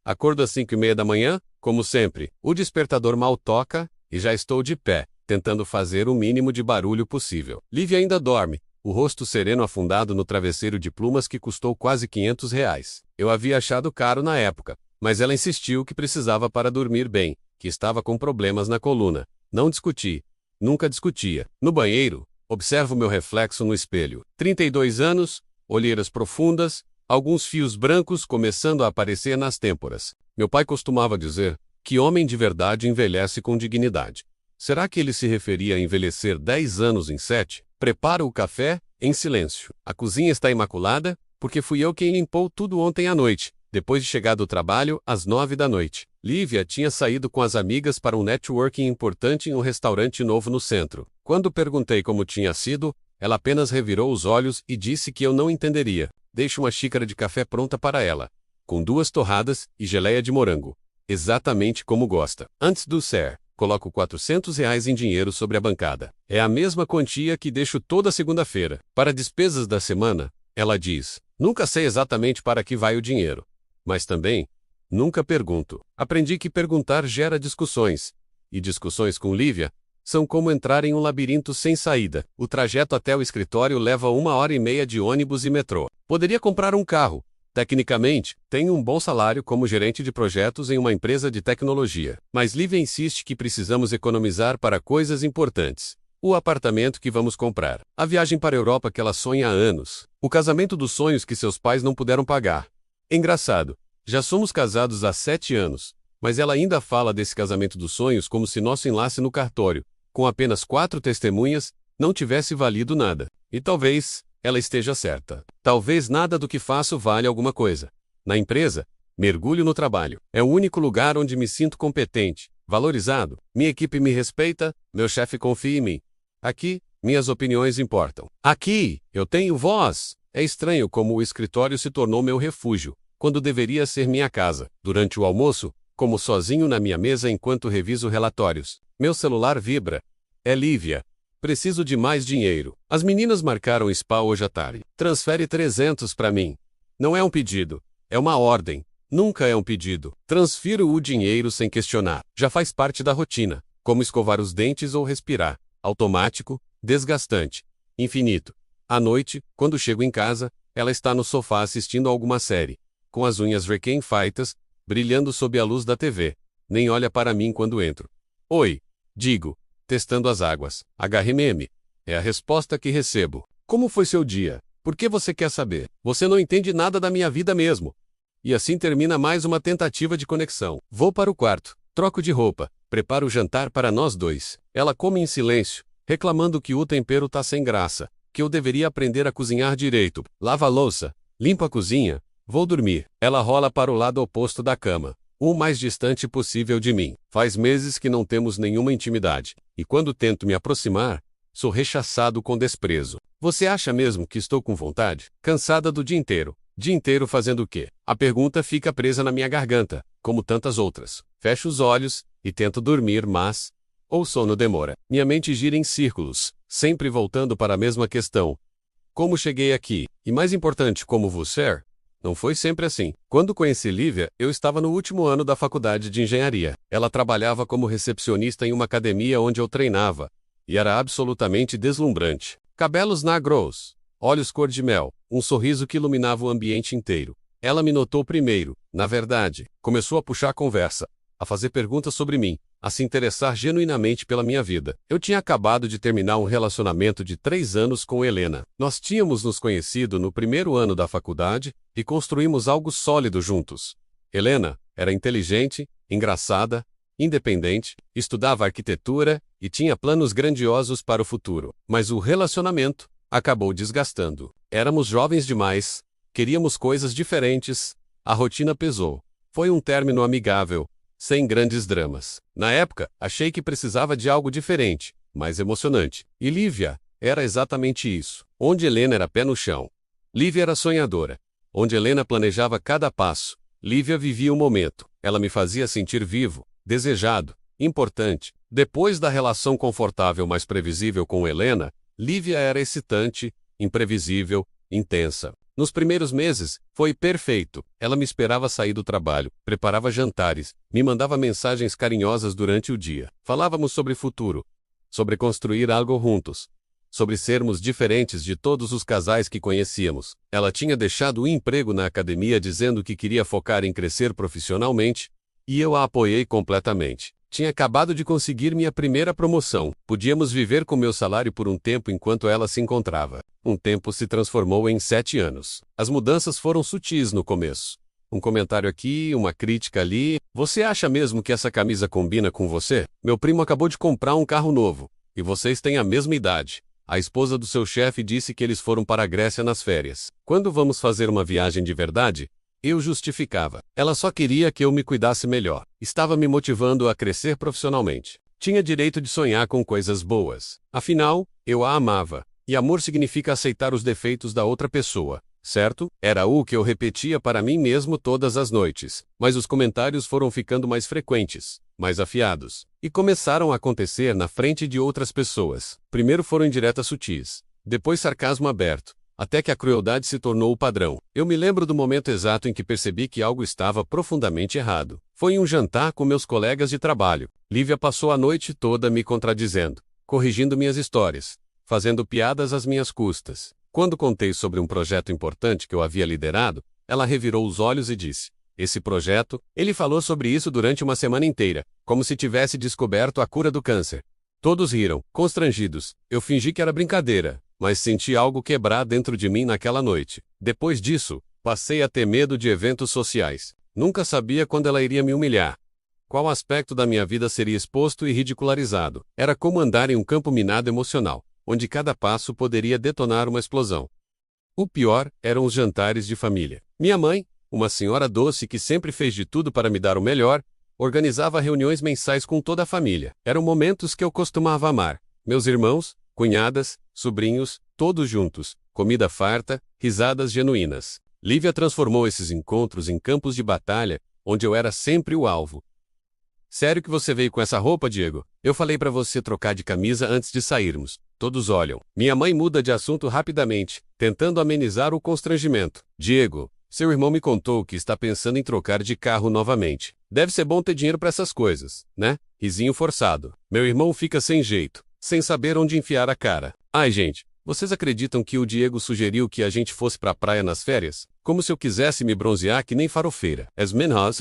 Acordo às 5:30 da manhã, como sempre. O despertador mal toca, e já estou de pé, tentando fazer o mínimo de barulho possível. Lívia ainda dorme, o rosto sereno afundado no travesseiro de plumas que custou quase R$ 500. Eu havia achado caro na época, mas ela insistiu que precisava para dormir bem, que estava com problemas na coluna. Não discuti. Nunca discutia. No banheiro, observo meu reflexo no espelho. 32 anos, olheiras profundas, alguns fios brancos começando a aparecer nas têmporas. Meu pai costumava dizer que homem de verdade envelhece com dignidade. Será que ele se referia a envelhecer 10 anos em 7? Preparo o café, em silêncio. A cozinha está imaculada, porque fui eu quem limpou tudo ontem à noite, depois de chegar do trabalho, às 9 da noite. Lívia tinha saído com as amigas para um networking importante em um restaurante novo no centro. Quando perguntei como tinha sido, ela apenas revirou os olhos e disse que eu não entenderia. Deixo uma xícara de café pronta para ela, com 2 torradas e geleia de morango. Exatamente como gosta. Antes do ser, coloco R$ 400 em dinheiro sobre a bancada. É a mesma quantia que deixo toda segunda-feira. Para despesas da semana, ela diz: nunca sei exatamente para que vai o dinheiro. Mas também, nunca pergunto. Aprendi que perguntar gera discussões. E discussões com Lívia são como entrar em um labirinto sem saída. O trajeto até o escritório leva 1h30 de ônibus e metrô. Poderia comprar um carro. Tecnicamente, tenho um bom salário como gerente de projetos em uma empresa de tecnologia. Mas Lívia insiste que precisamos economizar para coisas importantes. O apartamento que vamos comprar. A viagem para a Europa que ela sonha há anos. O casamento dos sonhos que seus pais não puderam pagar. Engraçado. Já somos casados há 7 anos, mas ela ainda fala desse casamento dos sonhos como se nosso enlace no cartório, com apenas 4 testemunhas, não tivesse valido nada. E talvez ela esteja certa. Talvez nada do que faço valha alguma coisa. Na empresa, mergulho no trabalho. É o único lugar onde me sinto competente, valorizado. Minha equipe me respeita, meu chefe confia em mim. Aqui, minhas opiniões importam. Aqui, eu tenho voz. É estranho como o escritório se tornou meu refúgio, quando deveria ser minha casa. Durante o almoço, como sozinho na minha mesa enquanto reviso relatórios. Meu celular vibra. É Lívia. Preciso de mais dinheiro. As meninas marcaram spa hoje à tarde. Transfere 300 para mim. Não é um pedido. É uma ordem. Nunca é um pedido. Transfiro o dinheiro sem questionar. Já faz parte da rotina. Como escovar os dentes ou respirar. Automático, desgastante, infinito. À noite, quando chego em casa, ela está no sofá assistindo a alguma série, com as unhas requém-feitas, brilhando sob a luz da TV. Nem olha para mim quando entro. Oi, digo, testando as águas. HMM. É a resposta que recebo. Como foi seu dia? Por que você quer saber? Você não entende nada da minha vida mesmo. E assim termina mais uma tentativa de conexão. Vou para o quarto, troco de roupa, preparo o jantar para nós dois. Ela come em silêncio, reclamando que o tempero tá sem graça, que eu deveria aprender a cozinhar direito. Lava a louça, limpa a cozinha, vou dormir. Ela rola para o lado oposto da cama, o mais distante possível de mim. Faz meses que não temos nenhuma intimidade, e quando tento me aproximar, sou rechaçado com desprezo. Você acha mesmo que estou com vontade? Cansada do dia inteiro. Dia inteiro fazendo o quê? A pergunta fica presa na minha garganta, como tantas outras. Fecho os olhos e tento dormir, mas o sono demora. Minha mente gira em círculos, sempre voltando para a mesma questão. Como cheguei aqui? E mais importante, como vou ser? Não foi sempre assim. Quando conheci Lívia, eu estava no último ano da faculdade de engenharia. Ela trabalhava como recepcionista em uma academia onde eu treinava, e era absolutamente deslumbrante. Cabelos negros, olhos cor de mel, um sorriso que iluminava o ambiente inteiro. Ela me notou primeiro, na verdade, começou a puxar a conversa, a fazer perguntas sobre mim, a se interessar genuinamente pela minha vida. Eu tinha acabado de terminar um relacionamento de 3 anos com Helena. Nós tínhamos nos conhecido no primeiro ano da faculdade e construímos algo sólido juntos. Helena era inteligente, engraçada, independente, estudava arquitetura e tinha planos grandiosos para o futuro. Mas o relacionamento acabou desgastando. Éramos jovens demais, queríamos coisas diferentes, a rotina pesou. Foi um término amigável, sem grandes dramas. Na época, achei que precisava de algo diferente, mais emocionante. E Lívia era exatamente isso. Onde Helena era pé no chão, Lívia era sonhadora. Onde Helena planejava cada passo, Lívia vivia o momento. Ela me fazia sentir vivo, desejado, importante. Depois da relação confortável mas previsível com Helena, Lívia era excitante, imprevisível, intensa. Nos primeiros meses, foi perfeito. Ela me esperava sair do trabalho, preparava jantares, me mandava mensagens carinhosas durante o dia. Falávamos sobre futuro, sobre construir algo juntos, sobre sermos diferentes de todos os casais que conhecíamos. Ela tinha deixado o emprego na academia dizendo que queria focar em crescer profissionalmente, e eu a apoiei completamente. Tinha acabado de conseguir minha primeira promoção. Podíamos viver com meu salário por um tempo enquanto ela se encontrava. Um tempo se transformou em 7 anos. As mudanças foram sutis no começo. Um comentário aqui, uma crítica ali. Você acha mesmo que essa camisa combina com você? Meu primo acabou de comprar um carro novo. E vocês têm a mesma idade. A esposa do seu chefe disse que eles foram para a Grécia nas férias. Quando vamos fazer uma viagem de verdade? Eu justificava. Ela só queria que eu me cuidasse melhor. Estava me motivando a crescer profissionalmente. Tinha direito de sonhar com coisas boas. Afinal, eu a amava. E amor significa aceitar os defeitos da outra pessoa, certo? Era o que eu repetia para mim mesmo todas as noites. Mas os comentários foram ficando mais frequentes, mais afiados. E começaram a acontecer na frente de outras pessoas. Primeiro foram indiretas sutis. Depois sarcasmo aberto. Até que a crueldade se tornou o padrão. Eu me lembro do momento exato em que percebi que algo estava profundamente errado. Foi em um jantar com meus colegas de trabalho. Lívia passou a noite toda me contradizendo, corrigindo minhas histórias, fazendo piadas às minhas custas. Quando contei sobre um projeto importante que eu havia liderado, ela revirou os olhos e disse: "Esse projeto?" Ele falou sobre isso durante uma semana inteira, como se tivesse descoberto a cura do câncer. Todos riram, constrangidos. Eu fingi que era brincadeira, mas senti algo quebrar dentro de mim naquela noite. Depois disso, passei a ter medo de eventos sociais. Nunca sabia quando ela iria me humilhar. Qual aspecto da minha vida seria exposto e ridicularizado? Era como andar em um campo minado emocional, onde cada passo poderia detonar uma explosão. O pior eram os jantares de família. Minha mãe, uma senhora doce que sempre fez de tudo para me dar o melhor, organizava reuniões mensais com toda a família. Eram momentos que eu costumava amar. Meus irmãos, cunhadas, sobrinhos, todos juntos, comida farta, risadas genuínas. Lívia transformou esses encontros em campos de batalha, onde eu era sempre o alvo. "Sério que você veio com essa roupa, Diego? Eu falei para você trocar de camisa antes de sairmos." Todos olham. Minha mãe muda de assunto rapidamente, tentando amenizar o constrangimento. "Diego, seu irmão me contou que está pensando em trocar de carro novamente. Deve ser bom ter dinheiro para essas coisas, né?" Risinho forçado. Meu irmão fica sem jeito, sem saber onde enfiar a cara. "Ai, gente, vocês acreditam que o Diego sugeriu que a gente fosse pra praia nas férias? Como se eu quisesse me bronzear que nem farofeira. As menhas,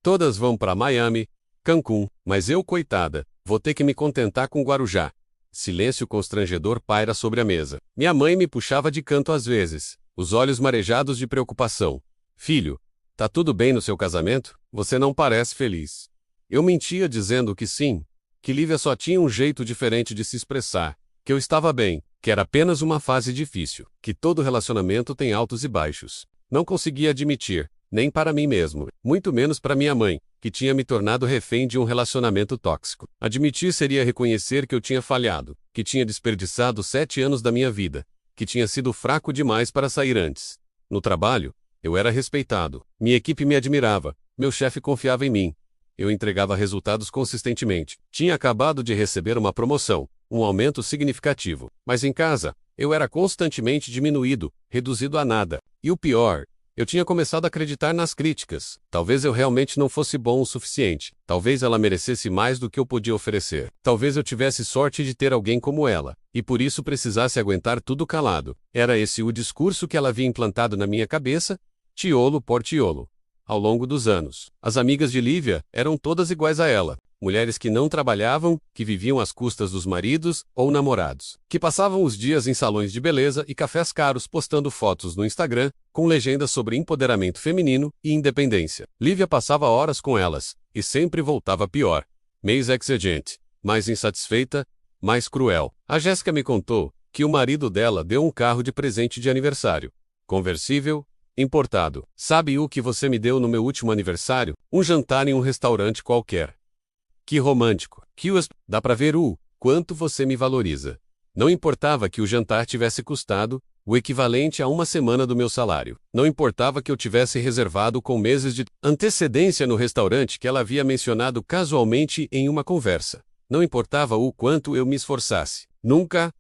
todas vão pra Miami, Cancún, mas eu, coitada, vou ter que me contentar com Guarujá." Silêncio constrangedor paira sobre a mesa. Minha mãe me puxava de canto às vezes, os olhos marejados de preocupação. "Filho, tá tudo bem no seu casamento? Você não parece feliz." Eu mentia dizendo que sim, que Lívia só tinha um jeito diferente de se expressar, que eu estava bem, que era apenas uma fase difícil, que todo relacionamento tem altos e baixos. Não conseguia admitir, nem para mim mesmo, muito menos para minha mãe, que tinha me tornado refém de um relacionamento tóxico. Admitir seria reconhecer que eu tinha falhado, que tinha desperdiçado 7 anos da minha vida, que tinha sido fraco demais para sair antes. No trabalho, eu era respeitado, minha equipe me admirava, meu chefe confiava em mim. Eu entregava resultados consistentemente. Tinha acabado de receber uma promoção, um aumento significativo. Mas em casa, eu era constantemente diminuído, reduzido a nada. E o pior, eu tinha começado a acreditar nas críticas. Talvez eu realmente não fosse bom o suficiente. Talvez ela merecesse mais do que eu podia oferecer. Talvez eu tivesse sorte de ter alguém como ela, e por isso precisasse aguentar tudo calado. Era esse o discurso que ela havia implantado na minha cabeça, tiolo por tiolo. Ao longo dos anos, as amigas de Lívia eram todas iguais a ela. Mulheres que não trabalhavam, que viviam às custas dos maridos ou namorados, que passavam os dias em salões de beleza e cafés caros postando fotos no Instagram, com legendas sobre empoderamento feminino e independência. Lívia passava horas com elas, e sempre voltava pior. Mais exigente, mais insatisfeita, mais cruel. A Jéssica me contou que o marido dela deu um carro de presente de aniversário. Conversível, importado. "Sabe o que você me deu no meu último aniversário? Um jantar em um restaurante qualquer." Que romântico. Dá pra ver o quanto você me valoriza. Não importava que o jantar tivesse custado o equivalente a uma semana do meu salário. Não importava que eu tivesse reservado com meses de antecedência no restaurante que ela havia mencionado casualmente em uma conversa. Não importava o quanto eu me esforçasse. Nunca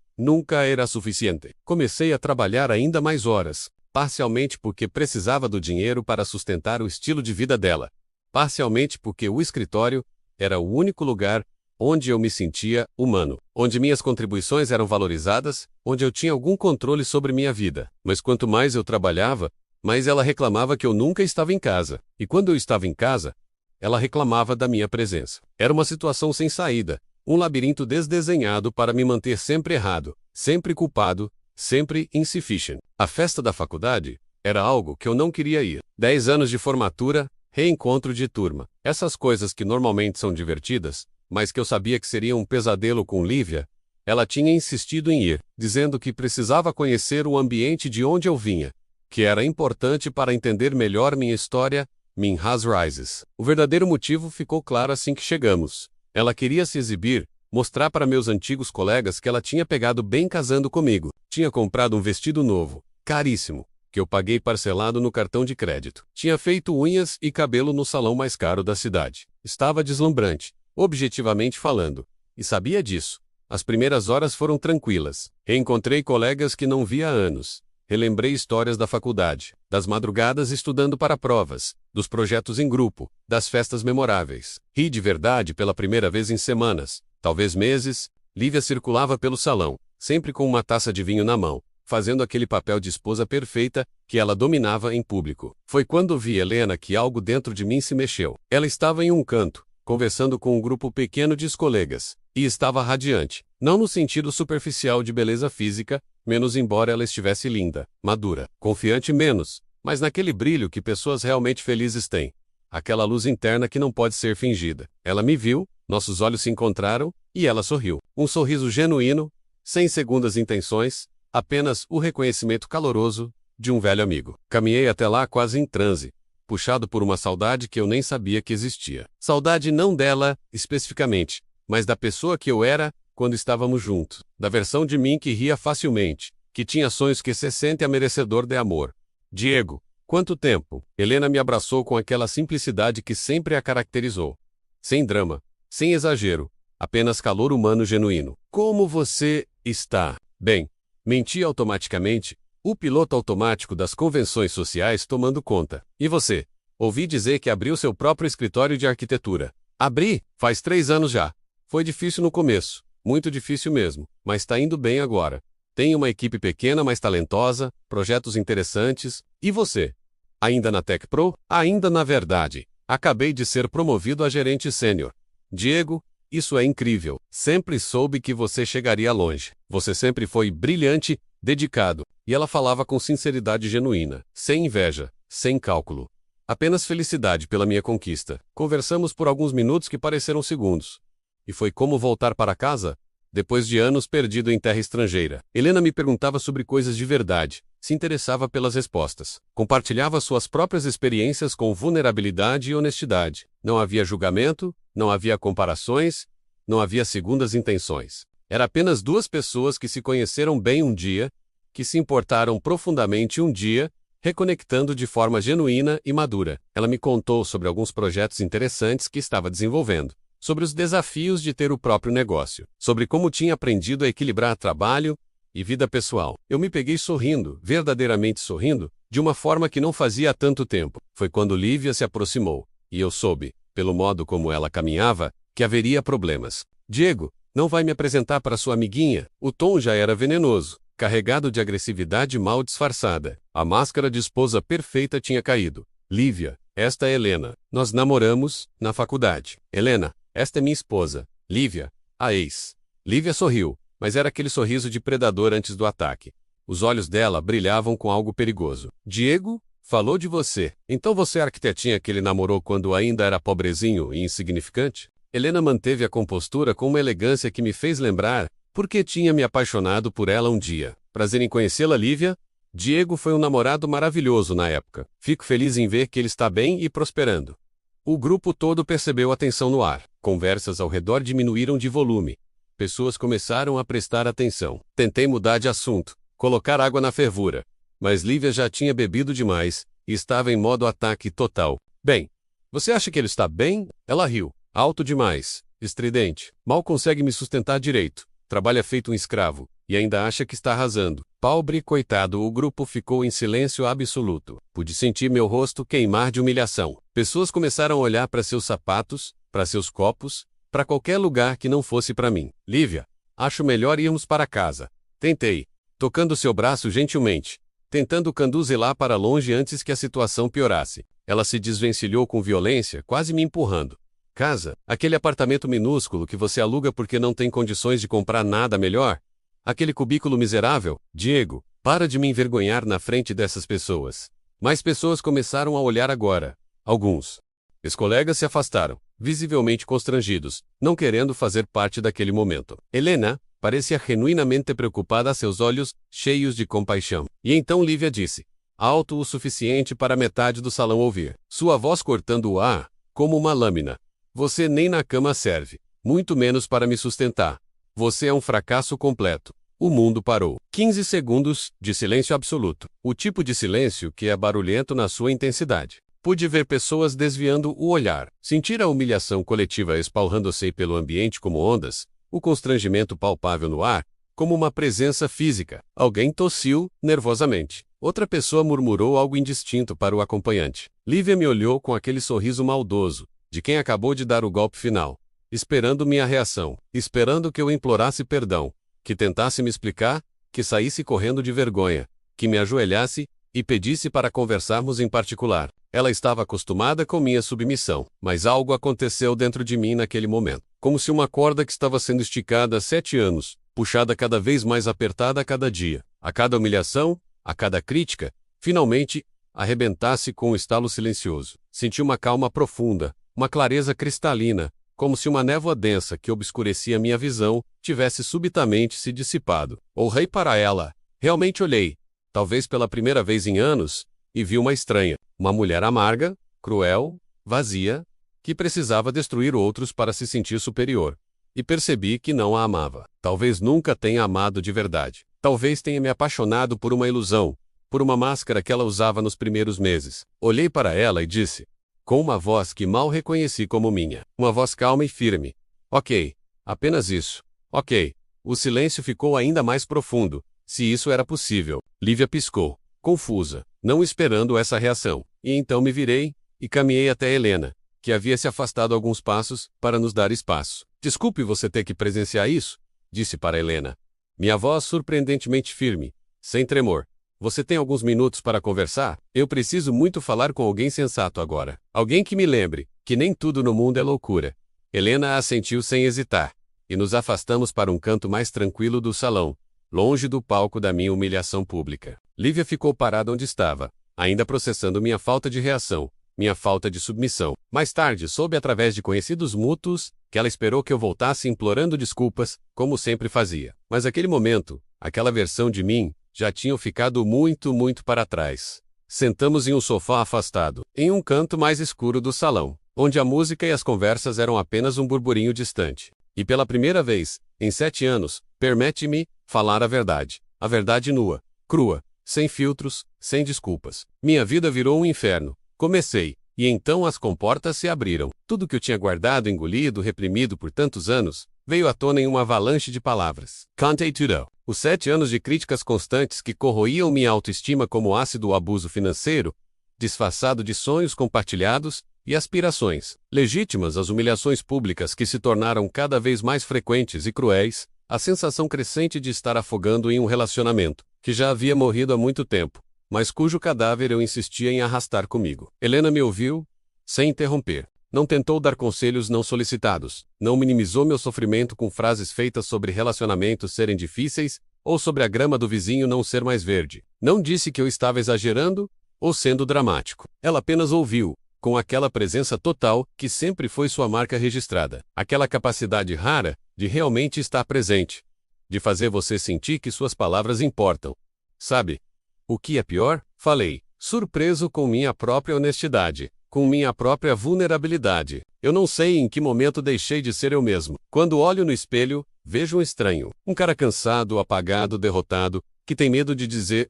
era suficiente. Comecei a trabalhar ainda mais horas, parcialmente porque precisava do dinheiro para sustentar o estilo de vida dela, parcialmente porque o escritório era o único lugar onde eu me sentia humano, onde minhas contribuições eram valorizadas, onde eu tinha algum controle sobre minha vida. Mas quanto mais eu trabalhava, mais ela reclamava que eu nunca estava em casa. E quando eu estava em casa, ela reclamava da minha presença. Era uma situação sem saída, um labirinto desdesenhado para me manter sempre errado, sempre culpado, sempre insufficient. A festa da faculdade era algo que eu não queria ir. 10 anos de formatura, reencontro de turma. Essas coisas que normalmente são divertidas, mas que eu sabia que seria um pesadelo com Lívia, ela tinha insistido em ir, dizendo que precisava conhecer o ambiente de onde eu vinha, que era importante para entender melhor minha história, Minhas Rises. O verdadeiro motivo ficou claro assim que chegamos. Ela queria se exibir, mostrar para meus antigos colegas que ela tinha pegado bem casando comigo. Tinha comprado um vestido novo, caríssimo, que eu paguei parcelado no cartão de crédito. Tinha feito unhas e cabelo no salão mais caro da cidade. Estava deslumbrante, objetivamente falando, e sabia disso. As primeiras horas foram tranquilas. Reencontrei colegas que não via há anos. Relembrei histórias da faculdade, das madrugadas estudando para provas, dos projetos em grupo, das festas memoráveis. Ri de verdade pela primeira vez em semanas, talvez meses. Lívia circulava pelo salão, sempre com uma taça de vinho na mão, fazendo aquele papel de esposa perfeita que ela dominava em público. Foi quando vi Helena que algo dentro de mim se mexeu. Ela estava em um canto, conversando com um grupo pequeno de colegas, e estava radiante, não no sentido superficial de beleza física, menos embora ela estivesse linda, madura, confiante menos, mas naquele brilho que pessoas realmente felizes têm. Aquela luz interna que não pode ser fingida. Ela me viu, nossos olhos se encontraram, e ela sorriu. Um sorriso genuíno, sem segundas intenções, apenas o reconhecimento caloroso de um velho amigo. Caminhei até lá quase em transe, puxado por uma saudade que eu nem sabia que existia. Saudade não dela, especificamente, mas da pessoa que eu era quando estávamos juntos. Da versão de mim que ria facilmente, que tinha sonhos que se sente merecedor de amor. Diego, quanto tempo! Helena me abraçou com aquela simplicidade que sempre a caracterizou. Sem drama, sem exagero, apenas calor humano genuíno. Como você está? Bem, menti automaticamente, o piloto automático das convenções sociais tomando conta. E você? Ouvi dizer que abriu seu próprio escritório de arquitetura. Abri, faz 3 anos já. Foi difícil no começo, muito difícil mesmo, mas está indo bem agora. Tem uma equipe pequena, mas talentosa, projetos interessantes. E você? Ainda na Tech Pro? Ainda na verdade. Acabei de ser promovido a gerente sênior. Diego, isso é incrível. Sempre soube que você chegaria longe. Você sempre foi brilhante, dedicado. E ela falava com sinceridade genuína, sem inveja, sem cálculo. Apenas felicidade pela minha conquista. Conversamos por alguns minutos que pareceram segundos. E foi como voltar para casa, depois de anos perdido em terra estrangeira. Helena me perguntava sobre coisas de verdade, se interessava pelas respostas. Compartilhava suas próprias experiências com vulnerabilidade e honestidade. Não havia julgamento, não havia comparações, não havia segundas intenções. Era apenas 2 pessoas que se conheceram bem um dia, que se importaram profundamente um dia, reconectando de forma genuína e madura. Ela me contou sobre alguns projetos interessantes que estava desenvolvendo, sobre os desafios de ter o próprio negócio, sobre como tinha aprendido a equilibrar trabalho e vida pessoal. Eu me peguei sorrindo, verdadeiramente sorrindo, de uma forma que não fazia há tanto tempo. Foi quando Lívia se aproximou, e eu soube, pelo modo como ela caminhava, que haveria problemas. Diego, não vai me apresentar para sua amiguinha? O tom já era venenoso, carregado de agressividade mal disfarçada. A máscara de esposa perfeita tinha caído. Lívia, esta é Helena. Nós namoramos na faculdade. Helena, esta é minha esposa. Lívia, a ex. Lívia sorriu, mas era aquele sorriso de predador antes do ataque. Os olhos dela brilhavam com algo perigoso. Diego, falou de você. Então você é a arquitetinha que ele namorou quando ainda era pobrezinho e insignificante? Helena manteve a compostura com uma elegância que me fez lembrar porque tinha me apaixonado por ela um dia. Prazer em conhecê-la, Lívia. Diego foi um namorado maravilhoso na época. Fico feliz em ver que ele está bem e prosperando. O grupo todo percebeu a tensão no ar. Conversas ao redor diminuíram de volume. Pessoas começaram a prestar atenção. Tentei mudar de assunto, colocar água na fervura. Mas Lívia já tinha bebido demais e estava em modo ataque total. Bem, você acha que ele está bem? Ela riu. Alto demais, estridente. Mal consegue me sustentar direito. Trabalha feito um escravo. e ainda acha que está arrasando. Pobre coitado, o grupo ficou em silêncio absoluto. Pude sentir meu rosto queimar de humilhação. Pessoas começaram a olhar para seus sapatos, para seus copos, para qualquer lugar que não fosse para mim. Lívia, acho melhor irmos para casa. Tentei, tocando seu braço gentilmente, tentando conduzir-la para longe antes que a situação piorasse. Ela se desvencilhou com violência, quase me empurrando. Casa, aquele apartamento minúsculo que você aluga porque não tem condições de comprar nada melhor? Aquele cubículo miserável? Diego, para de me envergonhar na frente dessas pessoas. Mais pessoas começaram a olhar agora. Alguns. Ex-colegas se afastaram, visivelmente constrangidos, não querendo fazer parte daquele momento. Helena parecia genuinamente preocupada, seus olhos cheios de compaixão. E então Lívia disse, alto o suficiente para metade do salão ouvir, sua voz cortando o ar, como uma lâmina. Você nem na cama serve, muito menos para me sustentar. Você é um fracasso completo. O mundo parou. 15 segundos de silêncio absoluto. O tipo de silêncio que é barulhento na sua intensidade. Pude ver pessoas desviando o olhar, sentir a humilhação coletiva espalhando-se pelo ambiente como ondas, o constrangimento palpável no ar, como uma presença física. Alguém tossiu, nervosamente. Outra pessoa murmurou algo indistinto para o acompanhante. Lívia me olhou com aquele sorriso maldoso, de quem acabou de dar o golpe final, esperando minha reação, esperando que eu implorasse perdão, que tentasse me explicar, que saísse correndo de vergonha, que me ajoelhasse e pedisse para conversarmos em particular. Ela estava acostumada com minha submissão, mas algo aconteceu dentro de mim naquele momento, como se uma corda que estava sendo esticada há 7 anos, puxada cada vez mais apertada a cada dia, a cada humilhação, a cada crítica, finalmente, arrebentasse com um estalo silencioso. Senti uma calma profunda, uma clareza cristalina, como se uma névoa densa que obscurecia minha visão tivesse subitamente se dissipado. Olhei para ela. Realmente olhei, talvez pela primeira vez em anos, e vi uma estranha, uma mulher amarga, cruel, vazia, que precisava destruir outros para se sentir superior. E percebi que não a amava. Talvez nunca tenha amado de verdade. Talvez tenha me apaixonado por uma ilusão, por uma máscara que ela usava nos primeiros meses. Olhei para ela e disse, com uma voz que mal reconheci como minha. Uma voz calma e firme. Ok, apenas isso. Ok. O silêncio ficou ainda mais profundo, se isso era possível. Lívia piscou, confusa, não esperando essa reação. E então me virei, e caminhei até Helena, que havia se afastado alguns passos, para nos dar espaço. Desculpe você ter que presenciar isso, disse para Helena. Minha voz surpreendentemente firme, sem tremor. Você tem alguns minutos para conversar? Eu preciso muito falar com alguém sensato agora. Alguém que me lembre que nem tudo no mundo é loucura. Helena assentiu sem hesitar, e nos afastamos para um canto mais tranquilo do salão, longe do palco da minha humilhação pública. Lívia ficou parada onde estava, ainda processando minha falta de reação, minha falta de submissão. Mais tarde, soube através de conhecidos mútuos, que ela esperou que eu voltasse implorando desculpas, como sempre fazia. Mas aquele momento, aquela versão de mim, já tinham ficado muito para trás. Sentamos em um sofá afastado, em um canto mais escuro do salão, onde a música e as conversas eram apenas um burburinho distante. E pela primeira vez, em 7 anos, permite-me falar a verdade nua, crua, sem filtros, sem desculpas. Minha vida virou um inferno. Comecei, e então as comportas se abriram. Tudo que eu tinha guardado, engolido, reprimido por tantos anos, veio à tona em uma avalanche de palavras. Contei tudo. Os 7 anos de críticas constantes que corroíam minha autoestima como ácido abuso financeiro, disfarçado de sonhos compartilhados e aspirações legítimas, as humilhações públicas que se tornaram cada vez mais frequentes e cruéis, a sensação crescente de estar afogando em um relacionamento que já havia morrido há muito tempo, mas cujo cadáver eu insistia em arrastar comigo. Helena me ouviu, sem interromper. Não tentou dar conselhos não solicitados, não minimizou meu sofrimento com frases feitas sobre relacionamentos serem difíceis, ou sobre a grama do vizinho não ser mais verde. Não disse que eu estava exagerando, ou sendo dramático. Ela apenas ouviu, com aquela presença total, que sempre foi sua marca registrada. Aquela capacidade rara, de realmente estar presente. De fazer você sentir que suas palavras importam. Sabe? O que é pior? Falei, surpreso com minha própria honestidade. Com minha própria vulnerabilidade. Eu não sei em que momento deixei de ser eu mesmo. Quando olho no espelho, vejo um estranho. Um cara cansado, apagado, derrotado, que tem medo de dizer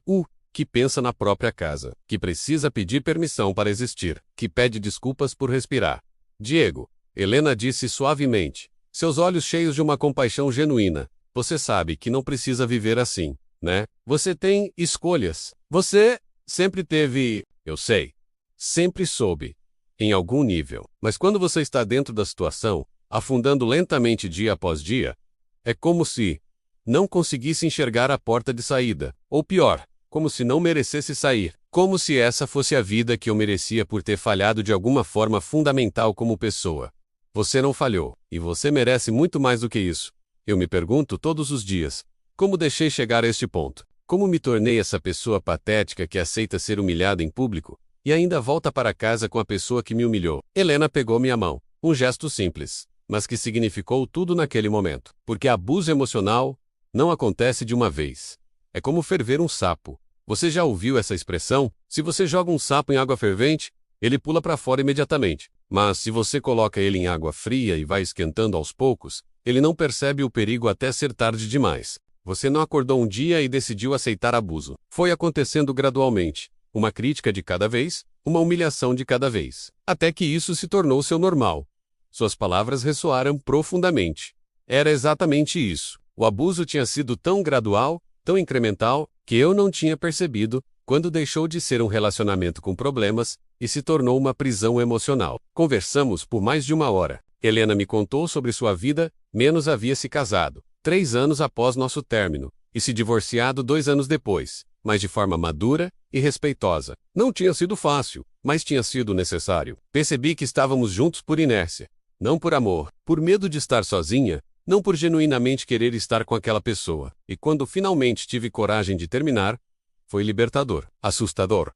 que pensa na própria casa, que precisa pedir permissão para existir, que pede desculpas por respirar. Diego, Helena disse suavemente, seus olhos cheios de uma compaixão genuína. você sabe que não precisa viver assim, né? Você tem escolhas. Você sempre teve, eu sei, sempre soube, em algum nível. Mas quando você está dentro da situação, afundando lentamente dia após dia, é como se não conseguisse enxergar a porta de saída. Ou pior, como se não merecesse sair. Como se essa fosse a vida que eu merecia por ter falhado de alguma forma fundamental como pessoa. Você não falhou, e você merece muito mais do que isso. Eu me pergunto todos os dias, como deixei chegar a este ponto? Como me tornei essa pessoa patética que aceita ser humilhada em público, e ainda volta para casa com a pessoa que me humilhou? Helena pegou minha mão. Um gesto simples, mas que significou tudo naquele momento. Porque abuso emocional não acontece de uma vez. É como ferver um sapo. Você já ouviu essa expressão? Se você joga um sapo em água fervente, ele pula para fora imediatamente. Mas se você coloca ele em água fria e vai esquentando aos poucos, ele não percebe o perigo até ser tarde demais. Você não acordou um dia e decidiu aceitar abuso. Foi acontecendo gradualmente. Uma crítica de cada vez, uma humilhação de cada vez. Até que isso se tornou seu normal. Suas palavras ressoaram profundamente. Era exatamente isso. O abuso tinha sido tão gradual, tão incremental, que eu não tinha percebido, quando deixou de ser um relacionamento com problemas e se tornou uma prisão emocional. Conversamos por mais de 1 hora. Helena me contou sobre sua vida, menos havia se casado 3 anos após nosso término, e se divorciado 2 anos depois, mas de forma madura e respeitosa. Não tinha sido fácil, mas tinha sido necessário. Percebi que estávamos juntos por inércia, não por amor, por medo de estar sozinha, não por genuinamente querer estar com aquela pessoa. E quando finalmente tive coragem de terminar, foi libertador, assustador,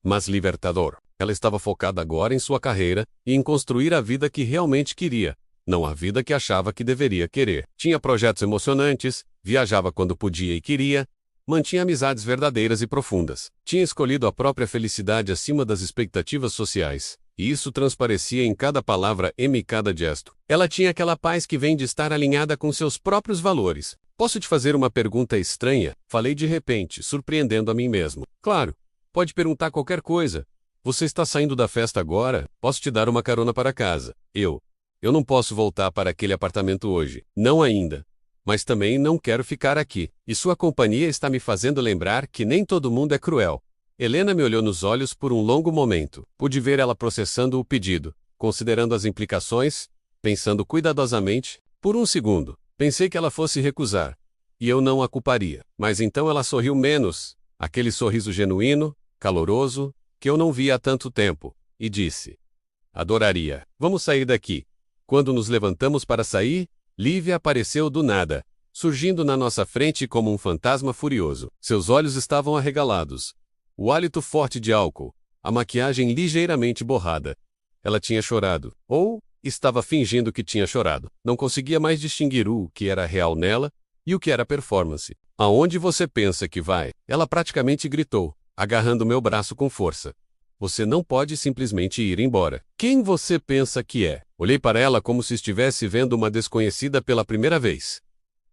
mas libertador. Ela estava focada agora em sua carreira e em construir a vida que realmente queria, não a vida que achava que deveria querer. Tinha projetos emocionantes, viajava quando podia e queria, mantinha amizades verdadeiras e profundas. Tinha escolhido a própria felicidade acima das expectativas sociais, e isso transparecia em cada palavra e em cada gesto. Ela tinha aquela paz que vem de estar alinhada com seus próprios valores. Posso te fazer uma pergunta estranha? Falei de repente, surpreendendo a mim mesmo. Claro, pode perguntar qualquer coisa. Você está saindo da festa agora? Posso te dar uma carona para casa. Eu não posso voltar para aquele apartamento hoje. Não ainda. Mas também não quero ficar aqui. E sua companhia está me fazendo lembrar que nem todo mundo é cruel. Helena me olhou nos olhos por um longo momento. Pude ver ela processando o pedido, considerando as implicações, pensando cuidadosamente. Por um segundo, pensei que ela fosse recusar, e eu não a culparia. Mas então ela sorriu menos, aquele sorriso genuíno, caloroso, que eu não via há tanto tempo, e disse: adoraria. Vamos sair daqui. Quando nos levantamos para sair, Lívia apareceu do nada, surgindo na nossa frente como um fantasma furioso. Seus olhos estavam arregalados, o hálito forte de álcool, a maquiagem ligeiramente borrada. Ela tinha chorado, ou estava fingindo que tinha chorado. Não conseguia mais distinguir o que era real nela e o que era performance. Aonde você pensa que vai? Ela praticamente gritou, agarrando meu braço com força. Você não pode simplesmente ir embora. Quem você pensa que é? Olhei para ela como se estivesse vendo uma desconhecida pela primeira vez.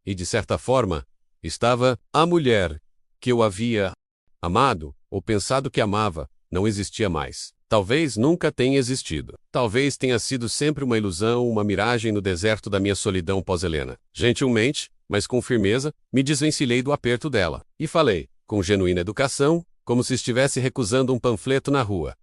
E de certa forma, estava a mulher que eu havia amado, ou pensado que amava, não existia mais. Talvez nunca tenha existido. Talvez tenha sido sempre uma ilusão, uma miragem no deserto da minha solidão pós-Helena. Gentilmente, mas com firmeza, me desvencilhei do aperto dela. E falei, com genuína educação, como se estivesse recusando um panfleto na rua.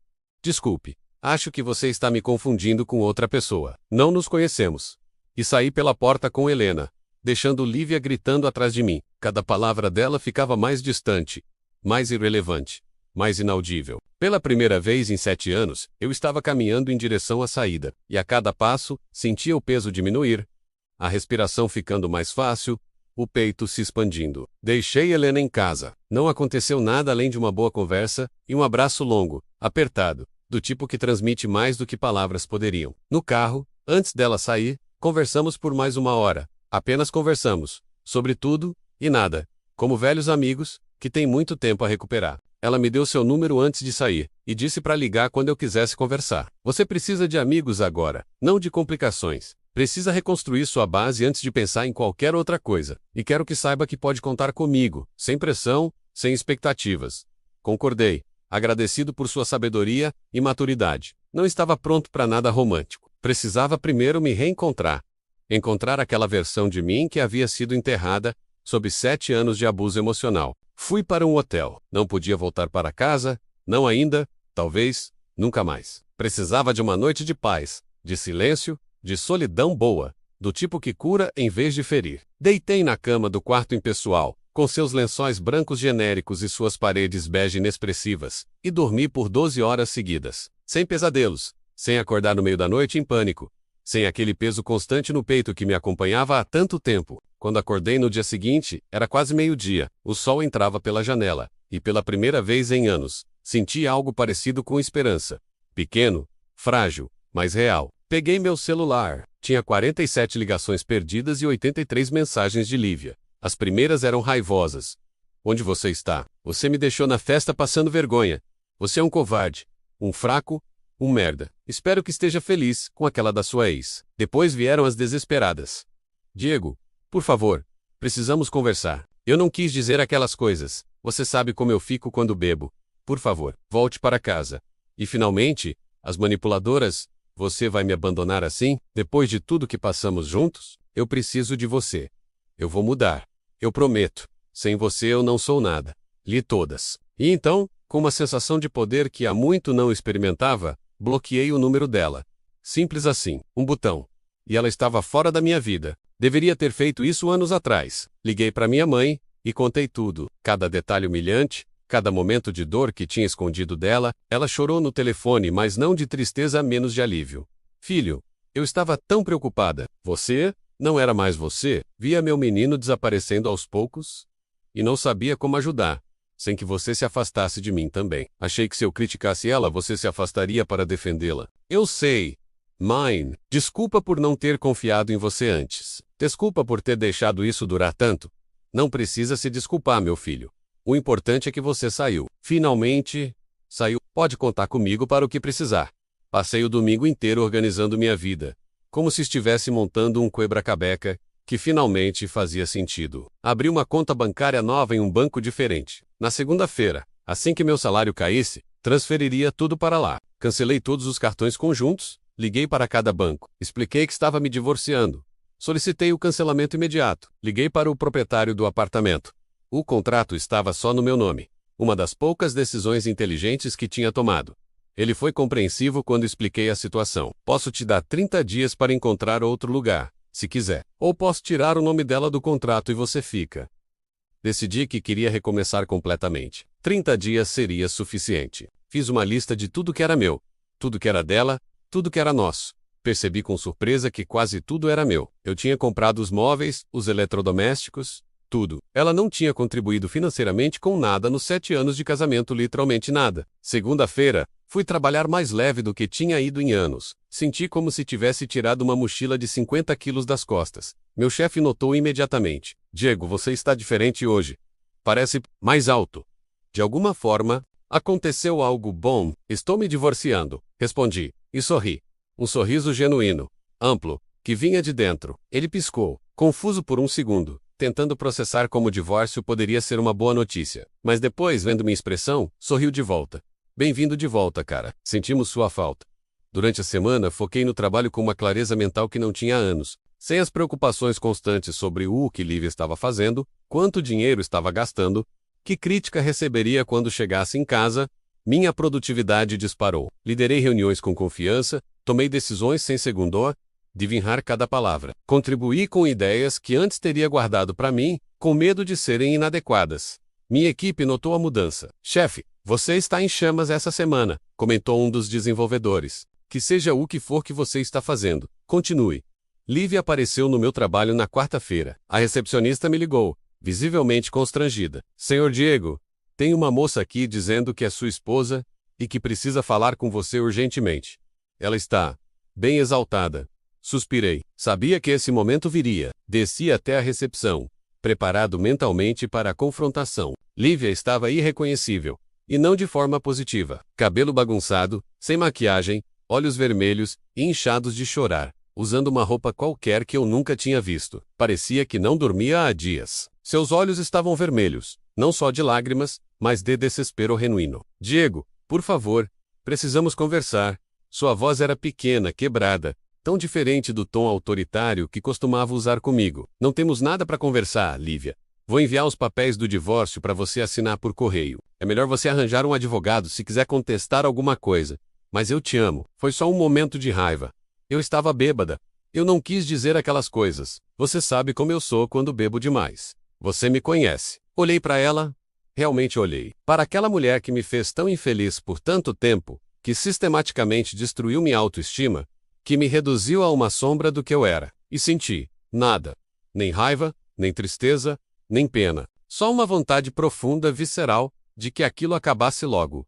Desculpe, acho que você está me confundindo com outra pessoa. Não nos conhecemos. E saí pela porta com Helena, deixando Lívia gritando atrás de mim. Cada palavra dela ficava mais distante, mais irrelevante, mais inaudível. Pela primeira vez em 7 anos, eu estava caminhando em direção à saída, e a cada passo, sentia o peso diminuir, a respiração ficando mais fácil, o peito se expandindo. Deixei Helena em casa. Não aconteceu nada além de uma boa conversa e um abraço longo, apertado, do tipo que transmite mais do que palavras poderiam. No carro, antes dela sair, conversamos por mais 1 hora. Apenas conversamos, sobre tudo e nada, como velhos amigos, que têm muito tempo a recuperar. Ela me deu seu número antes de sair, e disse para ligar quando eu quisesse conversar. Você precisa de amigos agora, não de complicações. Precisa reconstruir sua base antes de pensar em qualquer outra coisa. E quero que saiba que pode contar comigo, sem pressão, sem expectativas. Concordei, agradecido por sua sabedoria e maturidade. Não estava pronto para nada romântico. Precisava primeiro me reencontrar. Encontrar aquela versão de mim que havia sido enterrada, sob 7 anos de abuso emocional. Fui para um hotel. Não podia voltar para casa, não ainda, talvez, nunca mais. Precisava de uma noite de paz, de silêncio, de solidão boa, do tipo que cura em vez de ferir. Deitei na cama do quarto impessoal, com seus lençóis brancos genéricos e suas paredes bege inexpressivas, e dormi por 12 horas seguidas. Sem pesadelos, sem acordar no meio da noite em pânico, sem aquele peso constante no peito que me acompanhava há tanto tempo. Quando acordei no dia seguinte, era quase meio-dia, o sol entrava pela janela, e pela primeira vez em anos, senti algo parecido com esperança. Pequeno, frágil, mas real. Peguei meu celular. Tinha 47 ligações perdidas e 83 mensagens de Lívia. As primeiras eram raivosas. Onde você está? Você me deixou na festa passando vergonha. Você é um covarde, um fraco, um merda. Espero que esteja feliz com aquela da sua ex. Depois vieram as desesperadas. Diego, por favor, precisamos conversar. Eu não quis dizer aquelas coisas. Você sabe como eu fico quando bebo. Por favor, volte para casa. E finalmente, as manipuladoras, você vai me abandonar assim? Depois de tudo que passamos juntos? Eu preciso de você. Eu vou mudar. Eu prometo. Sem você eu não sou nada. Li todas. E então, com uma sensação de poder que há muito não experimentava, bloqueei o número dela. Simples assim, um botão. E ela estava fora da minha vida. Deveria ter feito isso anos atrás. Liguei para minha mãe e contei tudo. Cada detalhe humilhante, cada momento de dor que tinha escondido dela. Ela chorou no telefone, mas não de tristeza, menos de alívio. Filho, eu estava tão preocupada. Você? Não era mais você? Via meu menino desaparecendo aos poucos? E não sabia como ajudar, sem que você se afastasse de mim também. Achei que se eu criticasse ela, você se afastaria para defendê-la. Eu sei. Mãe, desculpa por não ter confiado em você antes. Desculpa por ter deixado isso durar tanto. Não precisa se desculpar, meu filho. O importante é que você saiu. Finalmente, saiu. Pode contar comigo para o que precisar. Passei o domingo inteiro organizando minha vida, como se estivesse montando um quebra-cabeça, que finalmente fazia sentido. Abri uma conta bancária nova em um banco diferente. Na segunda-feira, assim que meu salário caísse, transferiria tudo para lá. Cancelei todos os cartões conjuntos, liguei para cada banco, expliquei que estava me divorciando. Solicitei o cancelamento imediato. Liguei para o proprietário do apartamento. O contrato estava só no meu nome. Uma das poucas decisões inteligentes que tinha tomado. Ele foi compreensivo quando expliquei a situação. Posso te dar 30 dias para encontrar outro lugar, se quiser. Ou posso tirar o nome dela do contrato e você fica. Decidi que queria recomeçar completamente. 30 dias seria suficiente. Fiz uma lista de tudo que era meu, tudo que era dela, tudo que era nosso. Percebi com surpresa que quase tudo era meu. Eu tinha comprado os móveis, os eletrodomésticos, tudo. Ela não tinha contribuído financeiramente com nada nos 7 anos de casamento, literalmente nada. Segunda-feira, fui trabalhar mais leve do que tinha ido em anos. Senti como se tivesse tirado uma mochila de 50 quilos das costas. Meu chefe notou imediatamente. Diego, você está diferente hoje. Parece mais alto. De alguma forma, aconteceu algo bom. Estou me divorciando. Respondi. E sorri. Um sorriso genuíno, amplo, que vinha de dentro. Ele piscou, confuso por um segundo, tentando processar como o divórcio poderia ser uma boa notícia. Mas depois, vendo minha expressão, sorriu de volta. Bem-vindo de volta, cara. Sentimos sua falta. Durante a semana, foquei no trabalho com uma clareza mental que não tinha há anos, sem as preocupações constantes sobre o que Lívia estava fazendo, quanto dinheiro estava gastando, que crítica receberia quando chegasse em casa. Minha produtividade disparou. Liderei reuniões com confiança, tomei decisões sem segundor, adivinhar cada palavra. Contribuí com ideias que antes teria guardado para mim, com medo de serem inadequadas. Minha equipe notou a mudança. Chefe, você está em chamas essa semana, comentou um dos desenvolvedores. Que seja o que for que você está fazendo, continue. Lívia apareceu no meu trabalho na quarta-feira. A recepcionista me ligou, visivelmente constrangida. Senhor Diego, tem uma moça aqui dizendo que é sua esposa e que precisa falar com você urgentemente. Ela está bem exaltada. Suspirei. Sabia que esse momento viria. Desci até a recepção, preparado mentalmente para a confrontação. Lívia estava irreconhecível, e não de forma positiva. Cabelo bagunçado, sem maquiagem, olhos vermelhos e inchados de chorar, usando uma roupa qualquer que eu nunca tinha visto. Parecia que não dormia há dias. Seus olhos estavam vermelhos, não só de lágrimas, mas de desespero genuíno. Diego, por favor, precisamos conversar. Sua voz era pequena, quebrada, tão diferente do tom autoritário que costumava usar comigo. Não temos nada para conversar, Lívia. Vou enviar os papéis do divórcio para você assinar por correio. É melhor você arranjar um advogado se quiser contestar alguma coisa. Mas eu te amo. Foi só um momento de raiva. Eu estava bêbada. Eu não quis dizer aquelas coisas. Você sabe como eu sou quando bebo demais. Você me conhece. Olhei para ela. Realmente olhei. Para aquela mulher que me fez tão infeliz por tanto tempo, que sistematicamente destruiu minha autoestima, que me reduziu a uma sombra do que eu era. E senti nada. Nem raiva, nem tristeza, nem pena. Só uma vontade profunda, visceral, de que aquilo acabasse logo.